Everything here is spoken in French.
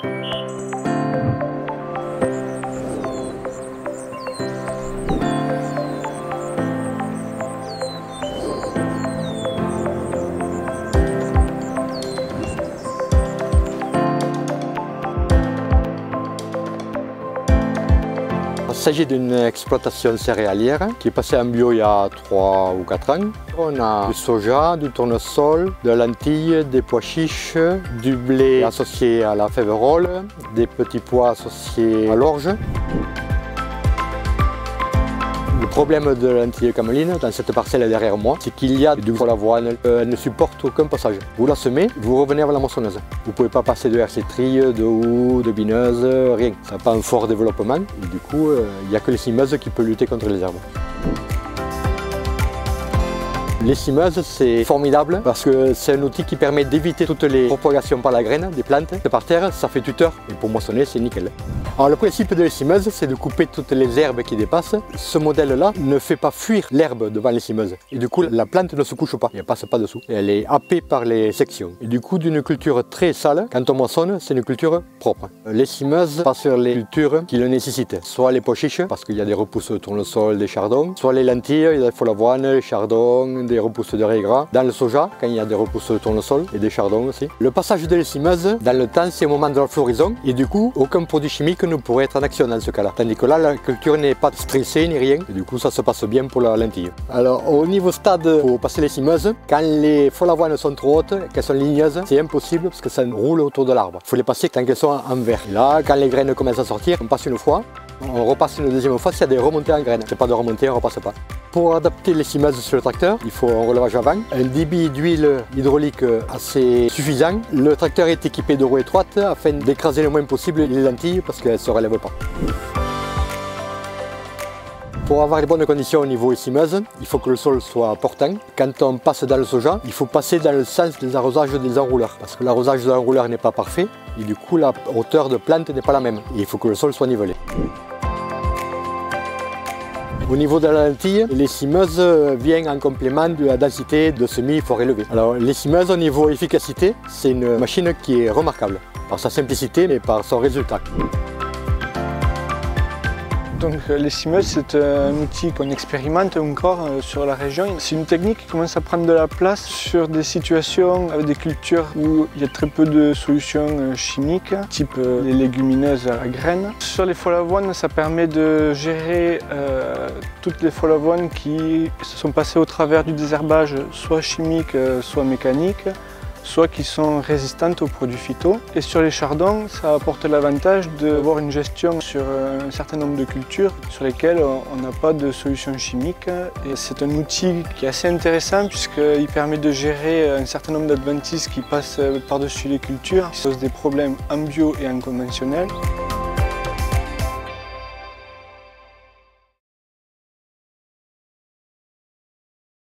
Il s'agit d'une exploitation céréalière qui est passée en bio il y a 3 ou 4 ans. On a du soja, du tournesol, de la lentille, des pois chiches, du blé associé à la féverole, des petits pois associés à l'orge. Le problème de la lentille cameline, dans cette parcelle derrière moi, c'est qu'il y a du fol d'avoine. Elle ne supporte aucun passage. Vous la semez, vous revenez avec la moissonneuse. Vous ne pouvez pas passer de hersétrie, de houx, de bineuse, rien. Ça n'a pas un fort développement et du coup, il n'y a que les cimeuses qui peuvent lutter contre les herbes. Les cimeuses, c'est formidable parce que c'est un outil qui permet d'éviter toutes les propagations par la graine des plantes. Par terre, ça fait tuteur et pour moissonner, c'est nickel. Alors le principe de l'écimeuse, c'est de couper toutes les herbes qui dépassent. Ce modèle-là ne fait pas fuir l'herbe devant l'écimeuse. Et du coup, la plante ne se couche pas, elle ne passe pas dessous. Elle est happée par les sections. Et du coup, d'une culture très sale, quand on moissonne, c'est une culture propre. L'écimeuse passe sur les cultures qui le nécessitent. Soit les pois chiches, parce qu'il y a des repousses de tournesol, des chardons. Soit les lentilles, il y a des fol d'avoine, des chardons, des repousses de riz gras. Dans le soja, quand il y a des repousses de tournesol et des chardons aussi. Le passage de l'écimeuse, dans le temps, c'est au moment de la floraison. Et du coup, aucun produit chimique ne pourrait être en action dans ce cas-là. Tandis que là, la culture n'est pas stressée ni rien. Et du coup, ça se passe bien pour la lentille. Alors, au niveau stade, pour passer l'écimeuse, quand les fol d'avoine sont trop hautes, qu'elles sont ligneuses, c'est impossible parce que ça roule autour de l'arbre. Il faut les passer tant qu'elles sont en vert. Et là, quand les graines commencent à sortir, on passe une fois. On repasse une deuxième fois s'il y a des remontées en graines. Si il n'y a pas de remontée, on ne repasse pas. Pour adapter l'écimeuse sur le tracteur, il faut un relevage avant, un débit d'huile hydraulique assez suffisant. Le tracteur est équipé de roues étroites afin d'écraser le moins possible les lentilles parce qu'elles ne se relèvent pas. Pour avoir les bonnes conditions au niveau écimeuse, il faut que le sol soit portant. Quand on passe dans le soja, il faut passer dans le sens des arrosages des enrouleurs. Parce que l'arrosage de l'enrouleur n'est pas parfait et du coup la hauteur de plante n'est pas la même. Et il faut que le sol soit nivelé. Au niveau de la lentille, l'écimeuse vient en complément de la densité de semis fort élevée. Alors l'écimeuse au niveau efficacité, c'est une machine qui est remarquable par sa simplicité mais par son résultat. Donc l'écimeuse, c'est un outil qu'on expérimente encore sur la région. C'est une technique qui commence à prendre de la place sur des situations avec des cultures où il y a très peu de solutions chimiques, type les légumineuses à graines. Sur les fol d'avoine, ça permet de gérer toutes les fol d'avoine qui se sont passées au travers du désherbage, soit chimique, soit mécanique, soit qui sont résistantes aux produits phyto. Et sur les chardons, ça apporte l'avantage d'avoir une gestion sur un certain nombre de cultures sur lesquelles on n'a pas de solution chimique. Et c'est un outil qui est assez intéressant puisqu'il permet de gérer un certain nombre d'adventices qui passent par-dessus les cultures, qui posent des problèmes en bio et en conventionnel.